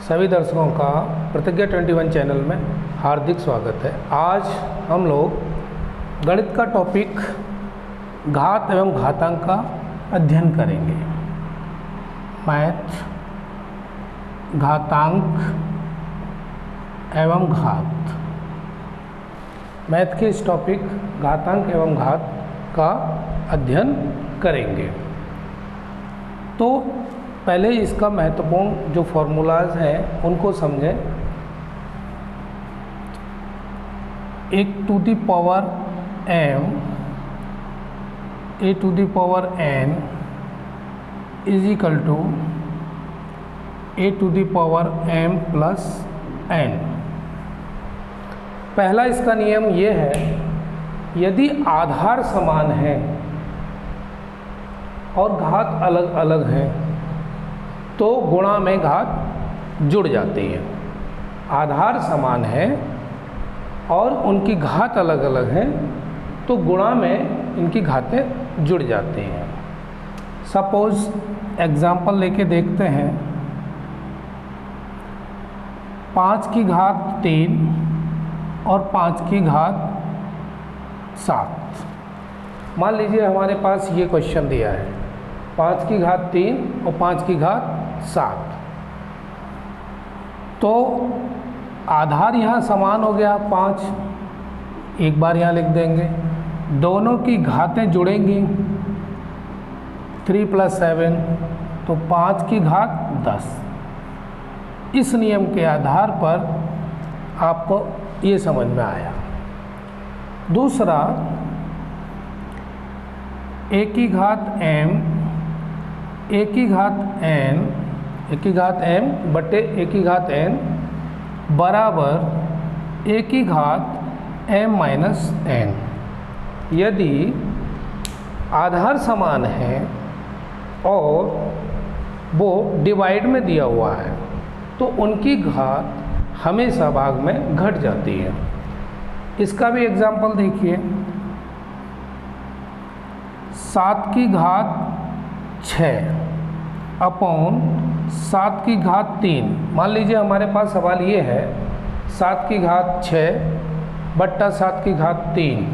सभी दर्शकों का प्रतिज्ञा 21 चैनल में हार्दिक स्वागत है। आज हम लोग गणित का टॉपिक घात एवं घातांक का अध्ययन करेंगे। मैथ, घातांक एवं घात। मैथ के इस टॉपिक घातांक एवं घात का अध्ययन करेंगे। तो पहले इसका महत्वपूर्ण जो फॉर्मूलाज हैं उनको समझें। एक to the power m a to the power n is equal to a to the power m plus n। पहला इसका नियम ये है, यदि आधार समान है और घात अलग अलग है तो गुणा में घात जुड़ जाती है। आधार समान है और उनकी घात अलग अलग है तो गुणा में इनकी घातें जुड़ जाती हैं। सपोज एग्जाम्पल लेके देखते हैं। 5 की घात 3 और 5 की घात 7। मान लीजिए हमारे पास ये क्वेश्चन दिया है, 5 की घात 3 और 5 की घात 7। तो आधार यहाँ समान हो गया 5, एक बार यहाँ लिख देंगे। दोनों की घातें जुड़ेंगी 3 + 7, तो 5 की घात 10। इस नियम के आधार पर आपको ये समझ में आया। दूसरा, a की घात m a की घात n a की घात m बटे a की घात n बराबर a की घात m माइनस n। यदि आधार समान है और वो डिवाइड में दिया हुआ है तो उनकी घात हमेशा भाग में घट जाती है। इसका भी एग्जाम्पल देखिए। 7 की घात 6 अपॉन 7 की घात 3। मान लीजिए हमारे पास सवाल ये है 7 की घात 6 बट्टा 7 की घात 3,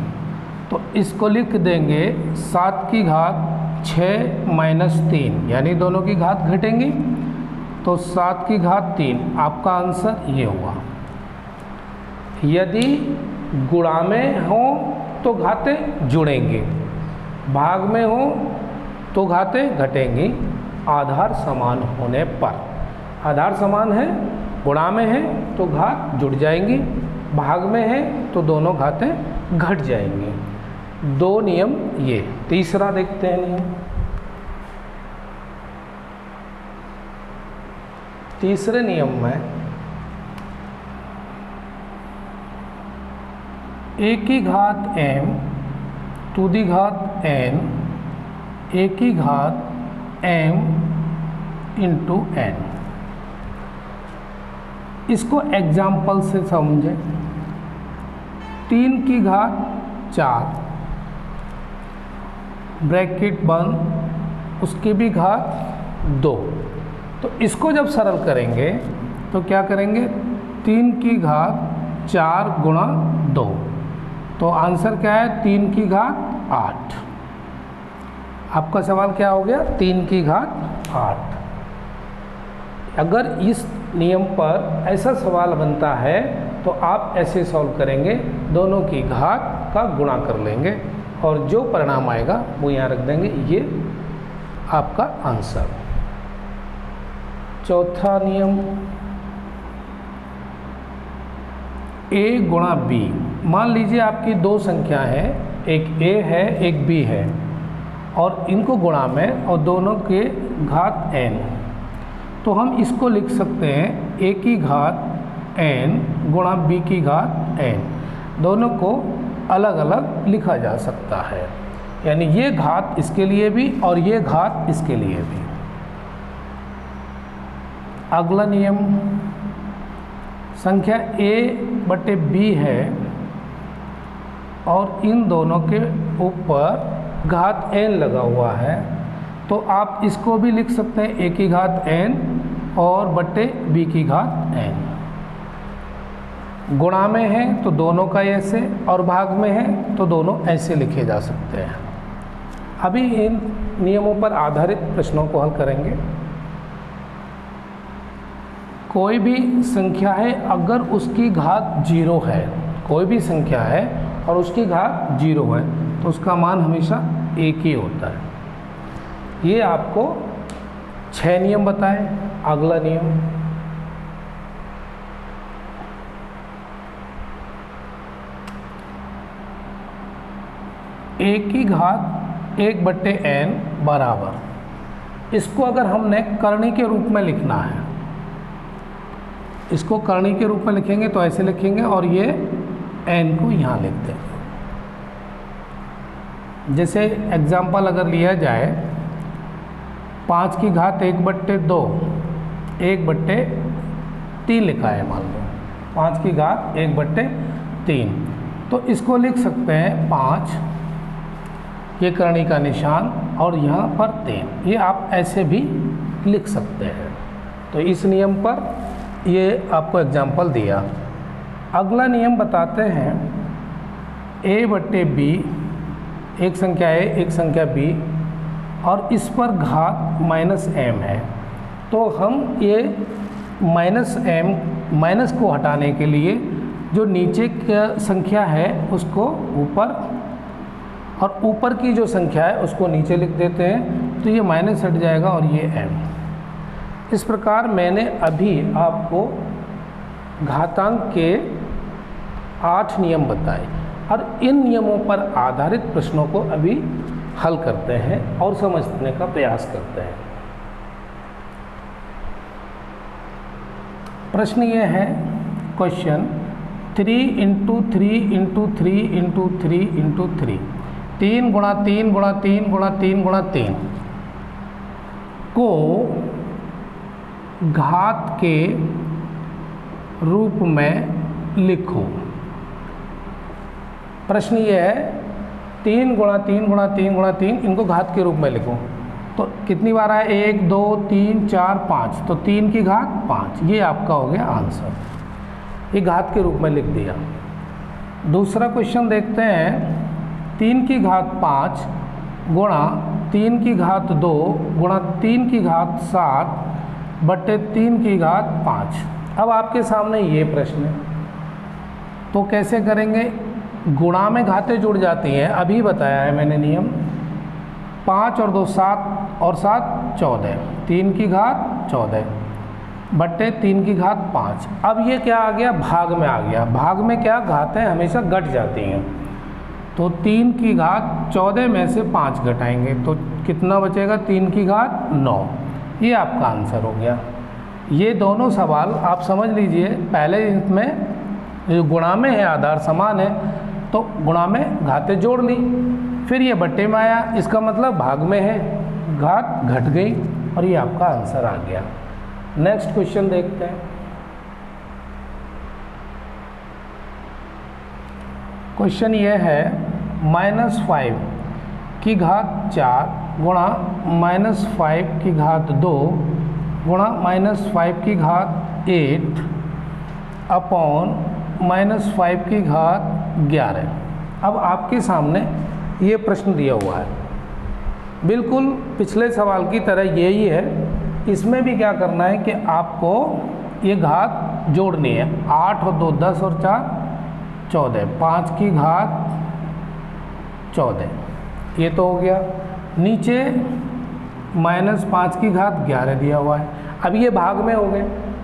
तो इसको लिख देंगे 7 की घात 6 माइनस 3, यानी दोनों की घात घटेंगी तो 7 की घात 3। आपका आंसर ये हुआ। यदि गुणा में हो तो घातें जुड़ेंगी, भाग में हो तो घातें घटेंगी। आधार समान होने पर, आधार समान है, गुणा में है तो घात जुड़ जाएंगी, भाग में है तो दोनों घातें घट जाएंगी। 2 नियम ये। तीसरा देखते हैं नियम। तीसरे नियम में a की घात m टू दी घात n a की घात m इंटू n। इसको एग्जाम्पल से समझें। 3 की घात 4 ब्रैकेट बंद, उसकी भी घात 2। तो इसको जब सरल करेंगे तो क्या करेंगे, 3 की घात 4 गुणा 2, तो आंसर क्या है 3 की घात 8। आपका सवाल क्या हो गया, 3 की घात 8। अगर इस नियम पर ऐसा सवाल बनता है तो आप ऐसे सॉल्व करेंगे, दोनों की घात का गुणा कर लेंगे और जो परिणाम आएगा वो यहाँ रख देंगे। ये आपका आंसर। चौथा नियम, a गुणा b। मान लीजिए आपकी 2 संख्या है, एक a है एक b है और इनको गुणा में और दोनों के घात n। तो हम इसको लिख सकते हैं a की घात n गुणा b की घात n। दोनों को अलग अलग लिखा जा सकता है, यानी ये घात इसके लिए भी और ये घात इसके लिए भी। अगला नियम, संख्या a बटे b है और इन दोनों के ऊपर घात n लगा हुआ है, तो आप इसको भी लिख सकते हैं a की घात n और बट्टे b की घात n। गुणा में है तो दोनों का ऐसे, और भाग में है तो दोनों ऐसे लिखे जा सकते हैं। अभी इन नियमों पर आधारित प्रश्नों को हल करेंगे। कोई भी संख्या है अगर उसकी घात 0 है, कोई भी संख्या है और उसकी घात 0 है तो उसका मान हमेशा 1 ही होता है। ये आपको 6 नियम बताए। अगला नियम, a की घात 1/n बराबर, इसको अगर हमने करनी के रूप में लिखना है, इसको करनी के रूप में लिखेंगे तो ऐसे लिखेंगे और ये n को यहाँ लिख देंगे। जैसे एग्जाम्पल अगर लिया जाए, 5 की घात 1/2 1/3 लिखा है, मान लो 5 की घात 1/3, तो इसको लिख सकते हैं 5, ये करनी का निशान और यहाँ पर 3, ये आप ऐसे भी लिख सकते हैं। तो इस नियम पर ये आपको एग्जाम्पल दिया। अगला नियम बताते हैं, a/b, एक संख्या a एक संख्या b और इस पर घात -m है, तो हम ये -m माइनस को हटाने के लिए जो नीचे की संख्या है उसको ऊपर और ऊपर की जो संख्या है उसको नीचे लिख देते हैं, तो ये माइनस हट जाएगा और ये m। इस प्रकार मैंने अभी आपको घातांक के 8 नियम बताए और इन नियमों पर आधारित प्रश्नों को अभी हल करते हैं और समझने का प्रयास करते हैं। प्रश्न ये है, क्वेश्चन 3 × 3 × 3 × 3 × 3, 3 गुणा 3 गुणा 3 गुणा 3 गुणा 3 को घात के रूप में लिखो। प्रश्न ये है, 3 गुणा 3 गुणा 3 गुणा 3, इनको घात के रूप में लिखो। तो कितनी बार आया, 1 2 3 4 5, तो 3 की घात 5, ये आपका हो गया आंसर। ये घात के रूप में लिख दिया। दूसरा क्वेश्चन देखते हैं, 3 की घात 5 गुणा 3 की घात 2 गुणा 3 की घात 7 बट्टे 3 की घात 5। अब आपके सामने ये प्रश्न है, तो कैसे करेंगे? गुणा में घातें जुड़ जाती हैं, अभी बताया है मैंने नियम। 5 और 2 7 और 7 14, 3 की घात 14 बट्टे 3 की घात 5। अब ये क्या आ गया, भाग में आ गया। भाग में क्या, घातें हमेशा घट जाती हैं, तो 3 की घात 14 में से 5 घटाएंगे तो कितना बचेगा, 3 की घात 9। ये आपका आंसर हो गया। ये दोनों सवाल आप समझ लीजिए, पहले इसमें जो गुणा में है आधार समान है तो गुणा में घातें जोड़ ली, फिर ये बट्टे में आया, इसका मतलब भाग में है, घात घट गई और ये आपका आंसर आ गया। नेक्स्ट क्वेश्चन देखते हैं। क्वेश्चन ये है, -5 की घात 4 गुणा -5 की घात 2 गुणा -5 की घात 8 अपॉन -5 की घात 11। अब आपके सामने ये प्रश्न दिया हुआ है, बिल्कुल पिछले सवाल की तरह यही है। इसमें भी क्या करना है कि आपको ये घात जोड़नी है। 8 और 2 10 और 4 14, 5 की घात 14, ये तो हो गया। नीचे -5 की घात 11 दिया हुआ है। अब ये भाग में हो गए।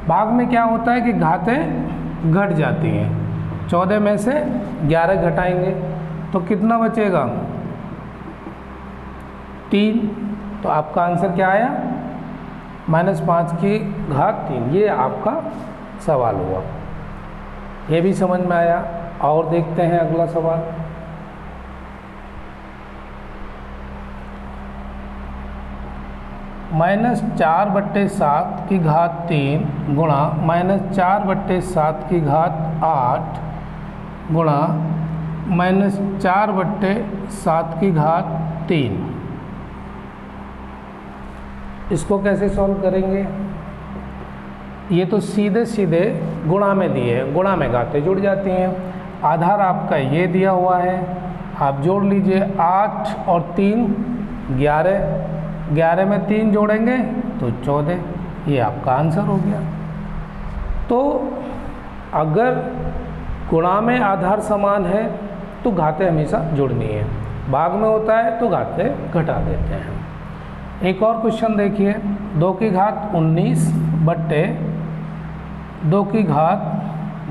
भाग में क्या होता है कि घातें घट जाती हैं, 14 में से 11 घटाएंगे तो कितना बचेगा, 3। तो आपका आंसर क्या आया, -5 की घात 3। ये आपका सवाल हुआ, ये भी समझ में आया। और देखते हैं अगला सवाल। -4/7 की घात 3 गुणा -4/7 की घात 8 गुणा -4/7 की घात 3। इसको कैसे सॉल्व करेंगे? ये तो सीधे सीधे गुणा में दिए हैं, गुणा में घातें जुड़ जाती हैं। आधार आपका ये दिया हुआ है, आप जोड़ लीजिए 8 और 3 11, 11 में 3 जोड़ेंगे तो 14, ये आपका आंसर हो गया। तो अगर गुणा में आधार समान है तो घातें हमेशा जुड़नी है, भाग में होता है तो घातें घटा देते हैं। एक और क्वेश्चन देखिए, 2 की घात 19 बट्टे 2 की घात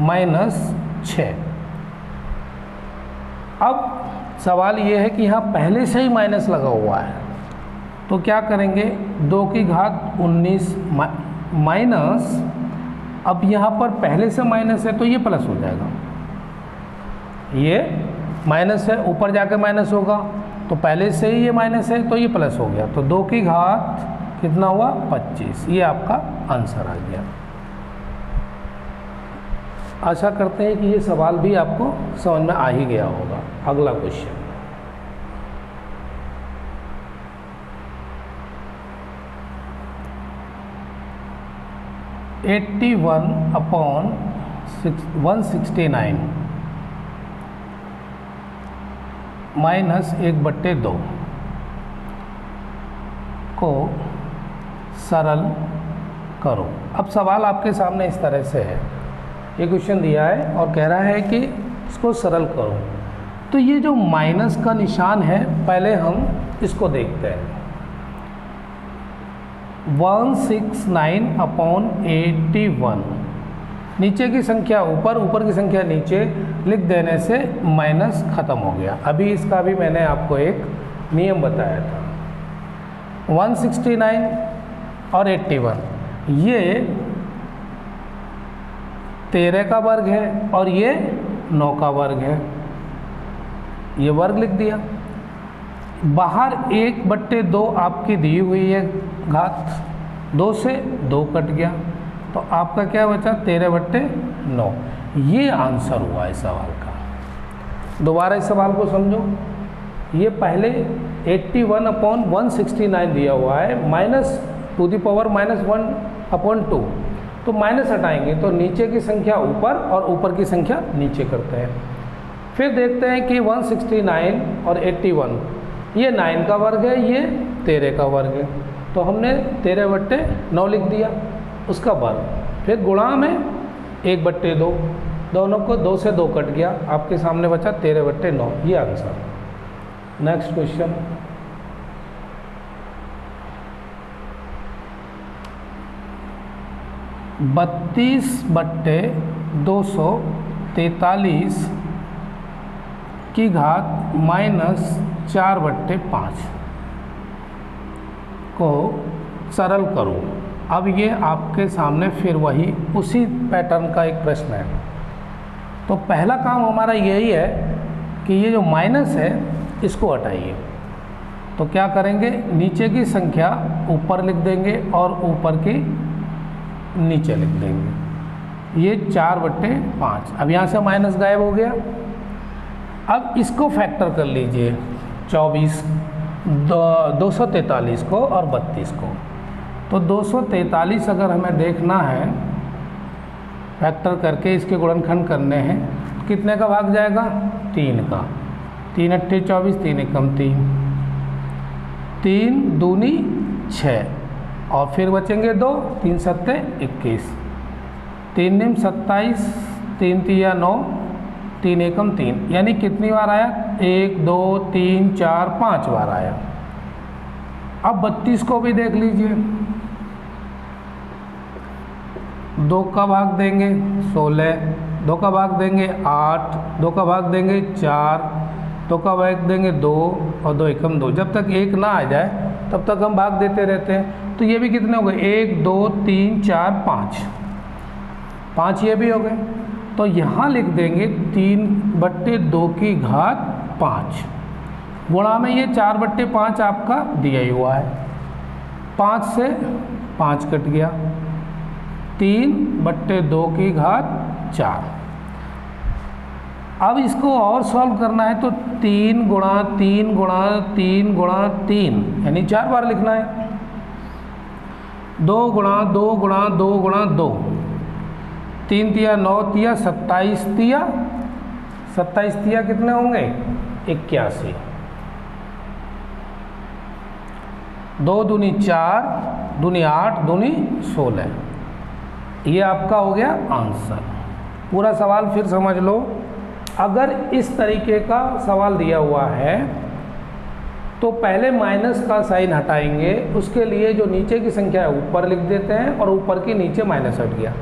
-6। अब सवाल ये है कि यहाँ पहले से ही माइनस लगा हुआ है, तो क्या करेंगे, 2 की घात 19 माइनस, अब यहाँ पर पहले से माइनस है तो ये प्लस हो जाएगा, ये माइनस है ऊपर जाके माइनस होगा, तो पहले से ही ये माइनस है तो ये प्लस हो गया, तो 2 की घात कितना हुआ 25, ये आपका आंसर आ गया। आशा करते हैं कि ये सवाल भी आपको समझ में आ ही गया होगा। अगला क्वेश्चन, (81/169) -1/2 को सरल करो। अब सवाल आपके सामने इस तरह से है, ये क्वेश्चन दिया है और कह रहा है कि इसको सरल करो। तो ये जो माइनस का निशान है, पहले हम इसको देखते हैं। 169/81, नीचे की संख्या ऊपर, ऊपर की संख्या नीचे लिख देने से माइनस ख़त्म हो गया। अभी इसका भी मैंने आपको एक नियम बताया था। 169 और 81 ये 13 का वर्ग है और ये 9 का वर्ग है, ये वर्ग लिख दिया। बाहर 1/2 आपकी दी हुई है घात, 2 से 2 कट गया, तो आपका क्या बचा 13/9। ये आंसर हुआ इस सवाल का। दोबारा इस सवाल को समझो, ये पहले 81/169 दिया हुआ है, -1/2, तो माइनस हटाएंगे तो नीचे की संख्या ऊपर और ऊपर की संख्या नीचे करते हैं। फिर देखते हैं कि 169 और 81 ये 9 का वर्ग है, ये 13 का वर्ग है, तो हमने 13/9 लिख दिया उसका वर्ग। फिर गुणा में 1/2, दोनों को 2 से 2 कट गया, आपके सामने बचा 13/9, ये आंसर। नेक्स्ट क्वेश्चन, (32/243 की घात -4/5 को सरल करो। अब ये आपके सामने फिर वही उसी पैटर्न का एक प्रश्न है। तो पहला काम हमारा यही है कि ये जो माइनस है इसको हटाइए। तो क्या करेंगे, नीचे की संख्या ऊपर लिख देंगे और ऊपर की नीचे लिख देंगे, ये 4/5। अब यहाँ से माइनस गायब हो गया। अब इसको फैक्टर कर लीजिए, 243 को और 32 को। तो 243 अगर हमें देखना है फैक्टर करके इसके गुणनखंड करने हैं, कितने का भाग जाएगा 3 का, 3 अट्ठे 24, 3 एकम 3, 3 दूनी 6 और फिर बचेंगे 2, 3 सत्ते 21, 3 निम 27, 3 तिया 9, 3 एकम 3, यानी कितनी बार आया 1 2 3 4 5 बार आया। अब 32 को भी देख लीजिए, 2 का भाग देंगे 16, 2 का भाग देंगे 8, 2 का भाग देंगे 4, 2 का भाग देंगे 2 और 2 एकम 2। जब तक 1 ना आ जाए तब तक हम भाग देते रहते हैं। तो ये भी कितने हो गए 1 2 3 4 5 ये भी हो गए। तो यहाँ लिख देंगे 3/2 की घात 5, गुणा में ये 4/5 आपका दिया ही हुआ है, 5 से 5 कट गया, 3/2 की घात 4। अब इसको और सॉल्व करना है तो 3 गुणा 3 गुणा 3 गुणा 3 यानी 4 बार लिखना है, 2 गुणा 2 गुणा 2 गुणा 2 3 तिया 9 तिया 27 तिया, 27 तिया कितने होंगे 81, 2 दूनी 4, दूनी 8, दूनी 16, ये आपका हो गया आंसर। पूरा सवाल फिर समझ लो। अगर इस तरीके का सवाल दिया हुआ है तो पहले माइनस का साइन हटाएंगे, उसके लिए जो नीचे की संख्या है ऊपर लिख देते हैं और ऊपर की नीचे माइनस हट गया,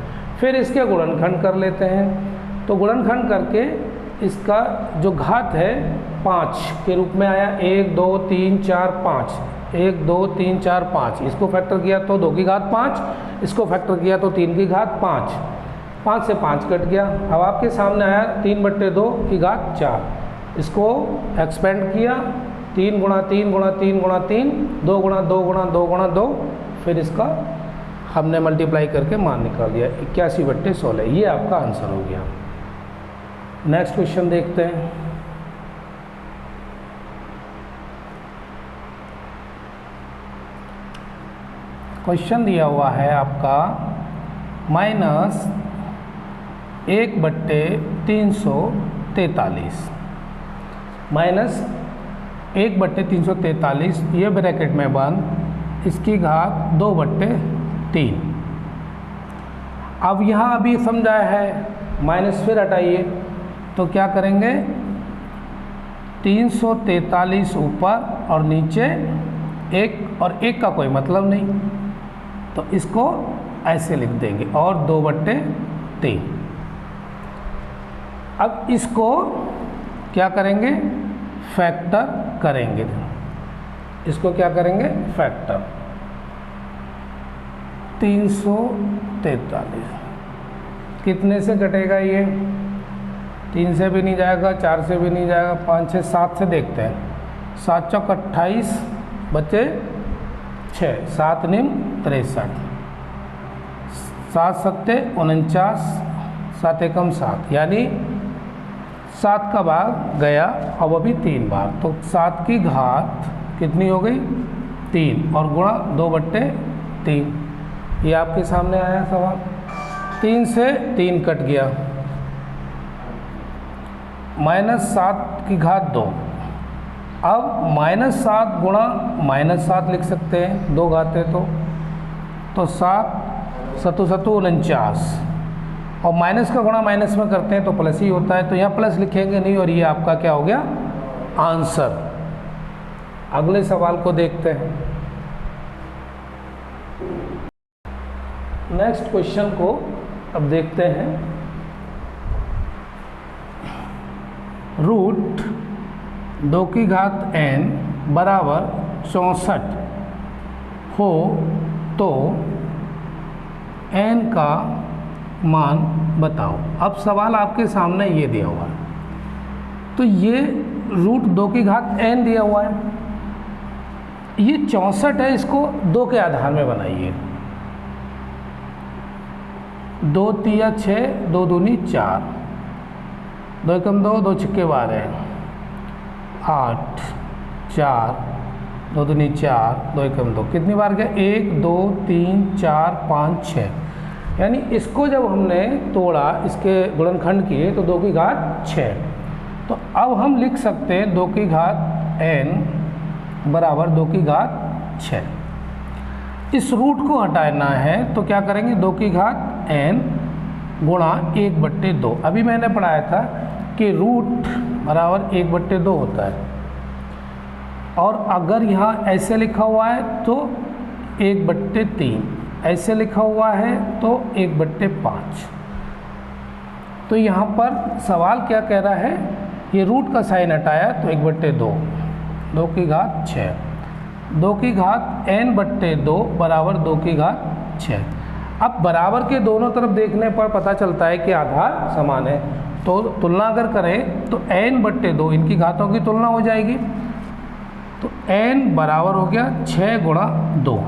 फिर इसके गुणनखंड कर लेते हैं। तो गुणनखंड करके इसका जो घात है 5 के रूप में आया, 1 2 3 4 5, 1 2 3 4 5, इसको फैक्टर किया तो 2 की घात 5, इसको फैक्टर किया तो 3 की घात 5, 5 से 5 कट गया। अब आपके सामने आया 3/2 की घात 4, इसको एक्सपेंड किया 3 गुणा 3 गुणा 3 गुणा 3, 2 गुणा 2 गुणा 2 गुणा 2, फिर इसका हमने मल्टीप्लाई करके मान निकाल दिया 81/16, ये आपका आंसर हो गया। नेक्स्ट क्वेश्चन देखते हैं। क्वेश्चन दिया हुआ है आपका -1/343, -1/343, ये ब्रैकेट में बंद, इसकी घात 2/3। अब यहाँ अभी समझाया है माइनस, फिर हटाइए तो क्या करेंगे 343 ऊपर और नीचे 1, और 1 का कोई मतलब नहीं तो इसको ऐसे लिख देंगे और 2/3। अब इसको क्या करेंगे फैक्टर करेंगे, इसको क्या करेंगे फैक्टर। 343 कितने से घटेगा ये, 3 से भी नहीं जाएगा, 4 से भी नहीं जाएगा, 5 से 7 से देखते हैं। 7 चौक 28 बचे 6, 7 निम 63, 7 सत्ते 49, 7 एकम 7, यानी 7 का भाग गया, अब अभी 3 बार, तो 7 की घात कितनी हो गई 3 और गुणा 2/3, ये आपके सामने आया सवाल। 3 से 3 कट गया, -7 की घात 2, अब -7 गुणा -7 लिख सकते हैं, 2 घाते तो 7 सत्तू 49, और माइनस का गुणा माइनस में करते हैं तो प्लस ही होता है, तो यहाँ प्लस लिखेंगे नहीं, और ये आपका क्या हो गया आंसर। अगले सवाल को देखते हैं। नेक्स्ट क्वेश्चन को अब देखते हैं। रूट 2 की घात n बराबर 64 हो तो n का मान बताओ। अब सवाल आपके सामने ये दिया हुआ है, तो ये रूट 2 की घात n दिया हुआ है, ये 64 है, इसको 2 के आधार में बनाइए। 2 तिया 6, 2 दूनी 4, 2 एकम 2, 2 छक्के 12, 8, 4, 2 दूनी 4, 2 एकम 2, कितनी बार गया 1 2 3 4 5 6, यानी इसको जब हमने तोड़ा, इसके गुणनखंड किए तो 2 की घात 6, तो अब हम लिख सकते हैं 2 की घात n बराबर 2 की घात 6। इस रूट को हटाना है तो क्या करेंगे 2 की घात n गुणा 1/2। अभी मैंने पढ़ाया था कि रूट बराबर 1/2 होता है, और अगर यहाँ ऐसे लिखा हुआ है तो 1/3, ऐसे लिखा हुआ है तो 1/5। तो यहाँ पर सवाल क्या कह रहा है, ये रूट का साइन हटाया तो 1/2, 2 की घात 6, 2 की घात n/2 बराबर 2 की घात 6। अब बराबर के दोनों तरफ देखने पर पता चलता है कि आधार समान है, तो तुलना अगर करें तो n/2 इनकी घातों की तुलना हो जाएगी, तो n बराबर हो गया 6 गुणा 2,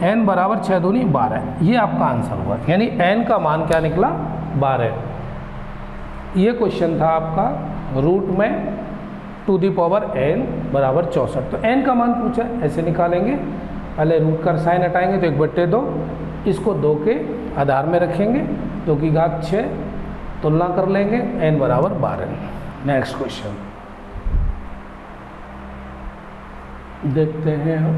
n बराबर 6 दूनी 12, ये आपका आंसर हुआ, यानी n का मान क्या निकला 12। ये क्वेश्चन था आपका रूट में 2n बराबर 64, तो n का मान पूछा, ऐसे निकालेंगे। पहले रूट का साइन हटाएंगे तो 1/2, इसको 2 के आधार में रखेंगे, 2 की घात 6, तुलना कर लेंगे, n बराबर 12। नेक्स्ट क्वेश्चन देखते हैं हम।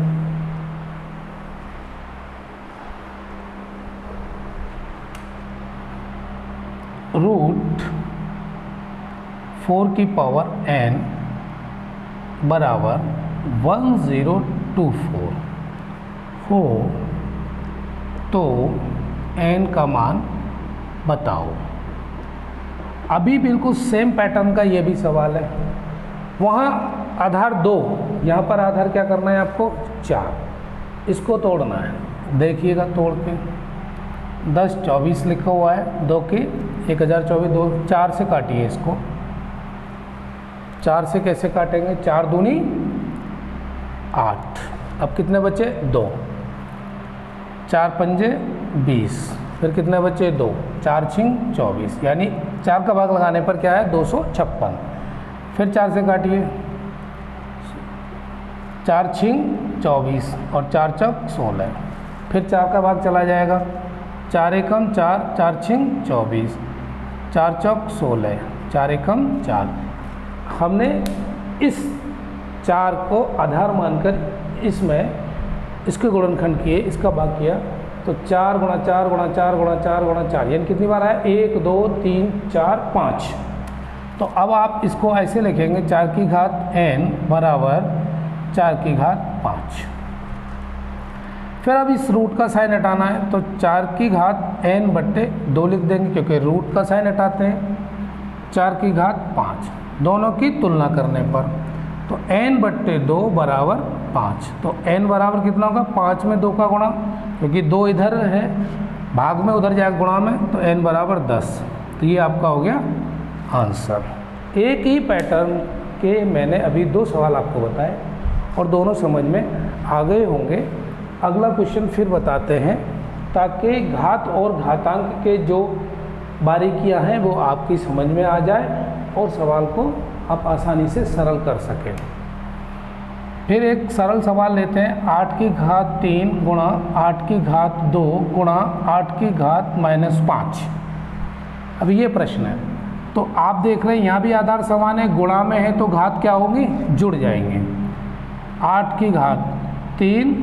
रूट 4 की पावर n बराबर 1024 हो तो n का मान बताओ। अभी बिल्कुल सेम पैटर्न का ये भी सवाल है। वहाँ आधार 2, यहाँ पर आधार क्या करना है आपको 4, इसको तोड़ना है। देखिएगा तोड़ के 10 24 लिखा हुआ है, 2 की 1024, 2 4 से काटिए इसको। 4 से कैसे काटेंगे, 4 दूनी 8। अब कितने बचे 2, 4 पंजे 20, फिर कितने बचे 2, 4 छिंग 24, यानी 4 का भाग लगाने पर क्या है 256। फिर 4 से काटिए, 4 छिंग 24 और 4 चौक 16, फिर 4 का भाग चला जाएगा, 4 एकम 4, 4 छिंग 24, 4 चौक 16, 4 एकम 4। हमने इस 4 को आधार मानकर इसमें इसके गुणनखंड किए, इसका भाग किया, तो 4 गुणा 4 गुणा 4 गुणा 4 गुणा 4, यानी कितनी बार आया 1 2 3 4 5। तो अब आप इसको ऐसे लिखेंगे 4 की घात n बराबर 4 की घात 5। फिर अब इस रूट का साइन हटाना है, तो 4 की घात n बट्टे 2 लिख देंगे, क्योंकि रूट का साइन हटाते हैं। 4 की घात 5, दोनों की तुलना करने पर तो n बट्टे 2 बराबर 5। तो n बराबर कितना होगा, 5 में 2 का गुणा, क्योंकि 2 इधर है भाग में, उधर जाएगा गुणा में, तो n बराबर 10। तो ये आपका हो गया आंसर। एक ही पैटर्न के मैंने अभी 2 सवाल आपको बताए और दोनों समझ में आ गए होंगे। अगला क्वेश्चन फिर बताते हैं, ताकि घात और घातांक के जो बारीकियां हैं वो आपकी समझ में आ जाए और सवाल को आप आसानी से सरल कर सकें। फिर एक सरल सवाल लेते हैं, 8 की घात 3 गुणा 8 की घात 2 गुणा 8 की घात -5। अब ये प्रश्न है, तो आप देख रहे हैं यहाँ भी आधार समान है, गुणा में है तो घात क्या होंगी, जुड़ जाएंगे। 8 की घात 3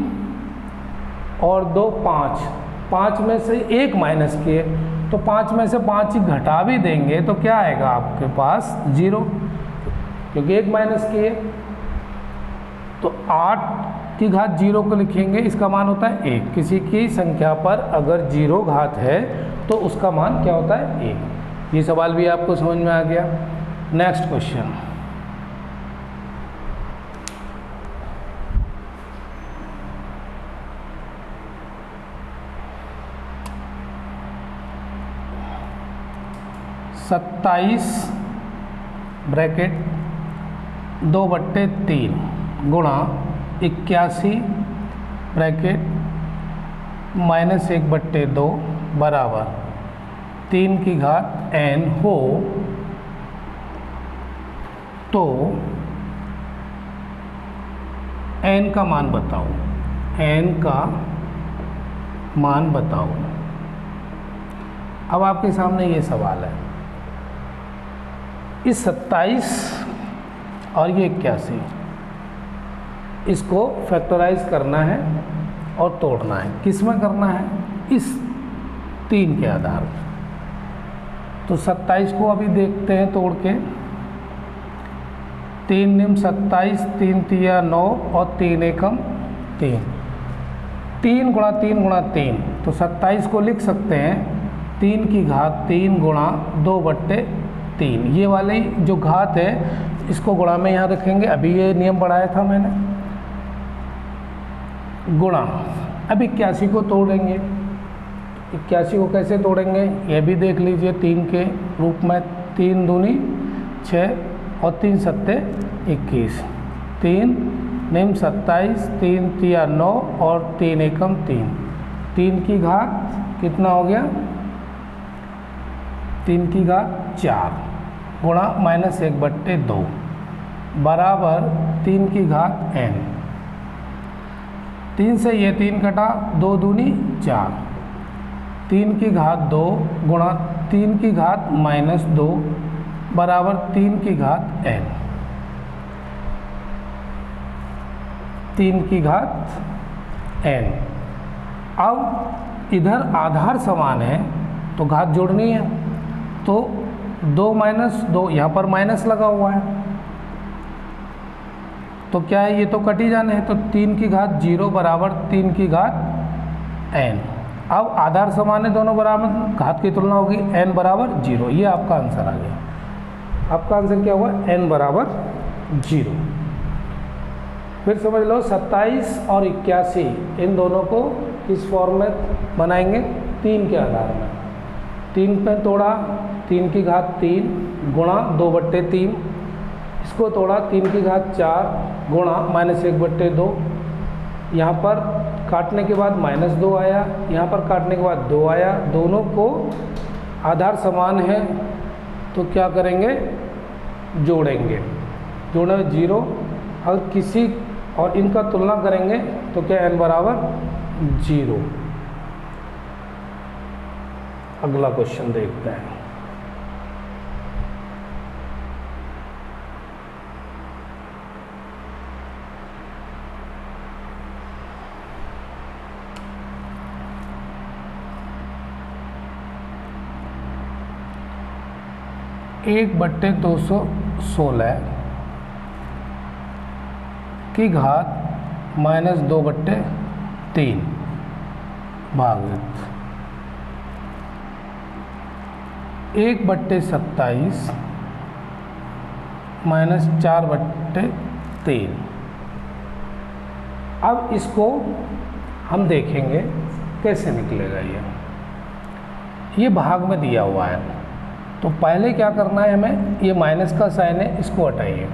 और 2 5, 5 में से 1 माइनस किए, तो 5 में से 5 ही घटा भी देंगे तो क्या आएगा आपके पास 0, क्योंकि 1 माइनस किए। तो 8 की घात 0 को लिखेंगे, इसका मान होता है 1। किसी की संख्या पर अगर 0 घात है तो उसका मान क्या होता है 1। ये सवाल भी आपको समझ में आ गया। नेक्स्ट क्वेश्चन, सत्ताईस ब्रैकेट 2/3 गुणा 81 ब्रैकेट -1/2 बराबर 3 की घात n हो तो n का मान बताओ। n का मान बताओ। अब आपके सामने ये सवाल है, इस 27 और ये 81 इसको फैक्टराइज करना है और तोड़ना है। किस में करना है, इस 3 के आधार पर। तो 27 को अभी देखते हैं तोड़ के। 3 निम 27, 3 तिया 9 और 3 एकम 3, 3 गुणा 3 गुणा 3, तो 27 को लिख सकते हैं 3 की घात 3 गुणा 2/3। ये वाली जो घात है इसको गुणा में यहाँ रखेंगे, अभी ये नियम बढ़ाया था मैंने, गुणा। अब 81 को तोड़ेंगे। 81 को कैसे तोड़ेंगे ये भी देख लीजिए, 3 के रूप में। 3 दूनी 6 और 3 सत्ते 21, 3 निम 27, 3 तिया 9 और 3 एकम 3, 3 की घात कितना हो गया, 3 की घात 4 गुणा -1/2 बराबर 3 की घात n। 3 से ये 3 कटा, 2 दूनी 4, 3 की घात 2 गुणा 3 की घात -2 बराबर 3 की घात n। 3 की घात n। अब इधर आधार समान है तो घात जोड़नी है, तो 2 - 2 यहाँ पर माइनस लगा हुआ है तो क्या है, ये तो कट ही जाने हैं, तो 3 की घात 0 बराबर 3 की घात n। अब आधार समान है दोनों बराबर, घात की तुलना होगी, n बराबर 0। ये आपका आंसर आ गया। आपका आंसर क्या हुआ, n बराबर 0। फिर समझ लो 27 और 81 इन दोनों को किस फॉर्म में बनाएंगे, 3 के आधार में। 3 पे तोड़ा 3 की घात 3 गुणा 2/3, इसको तोड़ा 3 की घात 4 गुणा -1/2। यहाँ पर काटने के बाद -2 आया, यहाँ पर काटने के बाद 2 आया। दोनों को आधार समान है तो क्या करेंगे, जोड़ेंगे। जोड़ने में 0, अगर किसी और इनका तुलना करेंगे तो क्या n बराबर 0। अगला क्वेश्चन देखते हैं। एक बट्टे 216 की घात -2/3 भागित 1/27 -4/3। अब इसको हम देखेंगे कैसे निकलेगा। ये भाग में दिया हुआ है, तो पहले क्या करना है हमें, ये माइनस का साइन है, इसको हटाइए।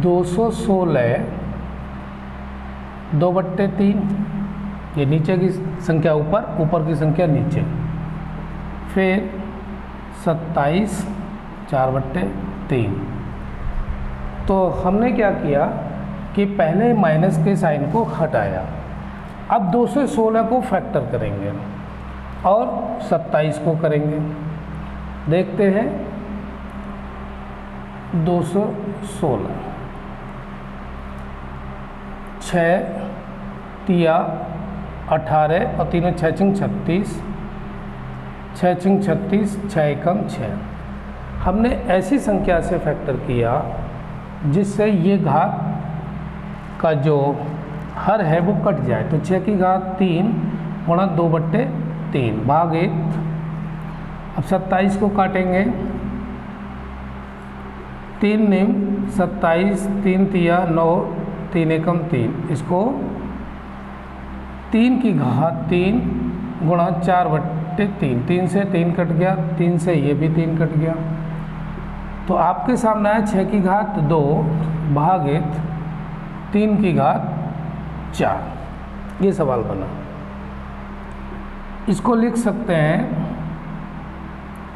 216 2/3, ये नीचे की संख्या ऊपर, ऊपर की संख्या नीचे, फिर 27 4/3। तो हमने क्या किया कि पहले माइनस के साइन को हटाया। अब 216 को फैक्टर करेंगे और 27 को करेंगे। देखते हैं 216 6 तिया 18 और 3 6 36, 6 36, 6 एकम 6। हमने ऐसी संख्या से फैक्टर किया जिससे ये घात का जो हर है वो कट जाए। तो 6 की घात 3 गुणा 2/3 भागित, अब 27 को काटेंगे, 3 निम 27, 3 तिया 9, 3 एकम 3, इसको 3 की घात 3 गुणा 4/3। 3 से 3 कट गया, 3 से ये भी 3 कट गया। तो आपके सामने है 6 की घात 2 भागित 3 की घात 4। ये सवाल बना। इसको लिख सकते हैं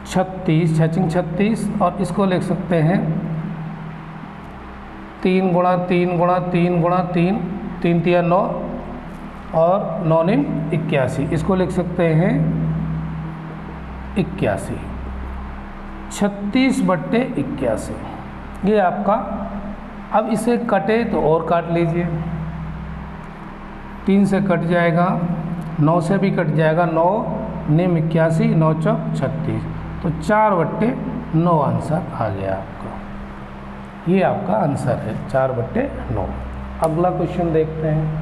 36, 6 36, और इसको लिख सकते हैं 3 गुणा 3 गुणा 3 गुणा 3, 3 तिया 9 और 9 निम 81, इसको लिख सकते हैं 81, 36/81। ये आपका। अब इसे कटे तो और काट लीजिए, 3 से कट जाएगा, 9 से भी कट जाएगा, 9 निम 81, 9 चौक 36, तो 4/9 आंसर आ गया आपका। ये आपका आंसर है 4/9। अगला क्वेश्चन देखते हैं।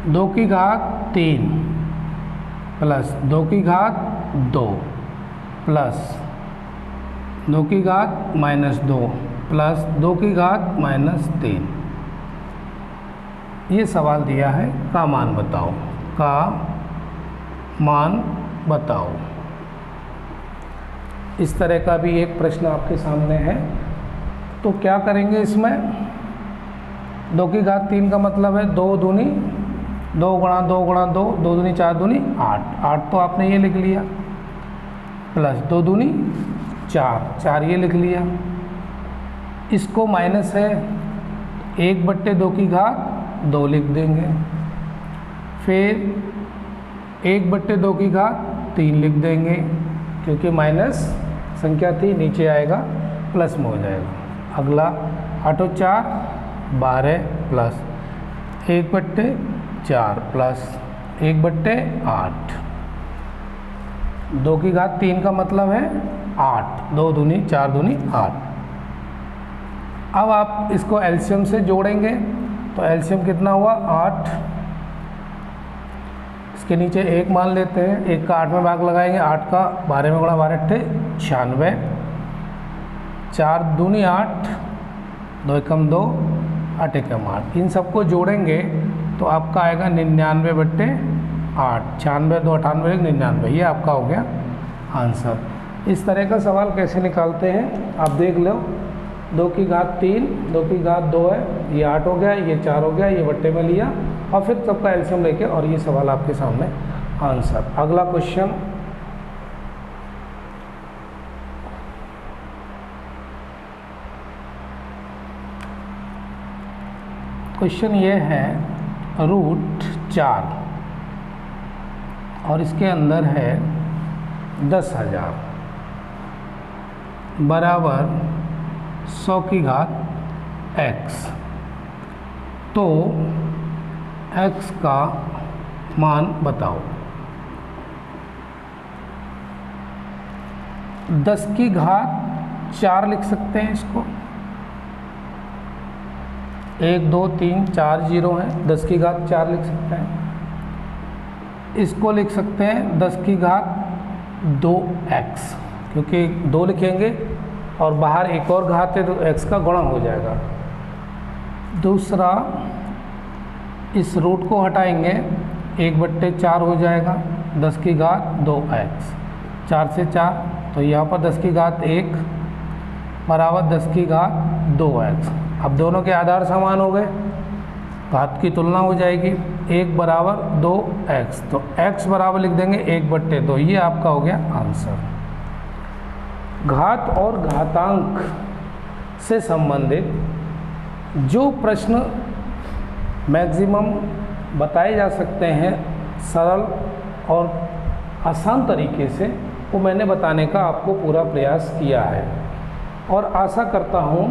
दो की घात 3 प्लस 2 की घात 2 प्लस 2 की घात -2 प्लस 2 की घात -3। ये सवाल दिया है, का मान बताओ, का मान बताओ। इस तरह का भी एक प्रश्न आपके सामने है। तो क्या करेंगे इसमें, 2 की घात 3 का मतलब है 2 दूनी 2 गुणा 2 गुणा 2, 2 दूनी 4 दूनी 8, 8 तो आपने ये लिख लिया, प्लस 2 दूनी 4, 4 ये लिख लिया। इसको माइनस है, 1/2 की घात 2 लिख देंगे, फिर 1/2 की घात 3 लिख देंगे, क्योंकि माइनस संख्या थी, नीचे आएगा प्लस में हो जाएगा। अगला 8 और 4 12 प्लस 1/4 प्लस 1/8, 2 की घात 3 का मतलब है 8, 2 दूनी 4 दूनी 8। अब आप इसको एलसीएम से जोड़ेंगे तो एलसीएम कितना हुआ 8, इसके नीचे 1 मान लेते हैं, 1 का 8 में भाग लगाएंगे, 8 का 12 में गुणा 12 = 96, 4 दूनी 8, 2 एकम 2, 8 एकम 8, इन सबको जोड़ेंगे तो आपका आएगा 99/8, 96 2 98 99, ये आपका हो गया आंसर। इस तरह का सवाल कैसे निकालते हैं आप देख लो। 2 की घात 3, 2 की घात 2 है, ये 8 हो गया, ये 4 हो गया, ये बट्टे में लिया और फिर सबका एलसीएम लेके, और ये सवाल आपके सामने आंसर। अगला क्वेश्चन, क्वेश्चन ये है √4 और इसके अंदर है 10,000 बराबर 100 की घात x, तो x का मान बताओ। 10 की घात 4 लिख सकते हैं इसको, 1 2 3 4 0 है, 10 की घात 4 लिख सकते हैं। इसको लिख सकते हैं 10 की घात 2x, क्योंकि 2 लिखेंगे और बाहर एक और घात है तो x का गुणा हो जाएगा। दूसरा, इस रूट को हटाएंगे, 1/4 हो जाएगा, 10 की घात 2x, 4 से 4, तो यहाँ पर 10 की घात 1 बराबर 10 की घात 2x। अब दोनों के आधार समान हो गए, घात की तुलना हो जाएगी, 1 बराबर 2x, तो x बराबर लिख देंगे 1/2, ये आपका हो गया आंसर। घात और घातांक से संबंधित जो प्रश्न मैक्सिमम बताए जा सकते हैं सरल और आसान तरीके से, वो मैंने बताने का आपको पूरा प्रयास किया है और आशा करता हूँ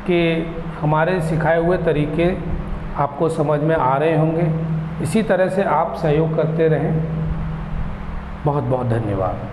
कि हमारे सिखाए हुए तरीके आपको समझ में आ रहे होंगे। इसी तरह से आप सहयोग करते रहें। बहुत बहुत धन्यवाद।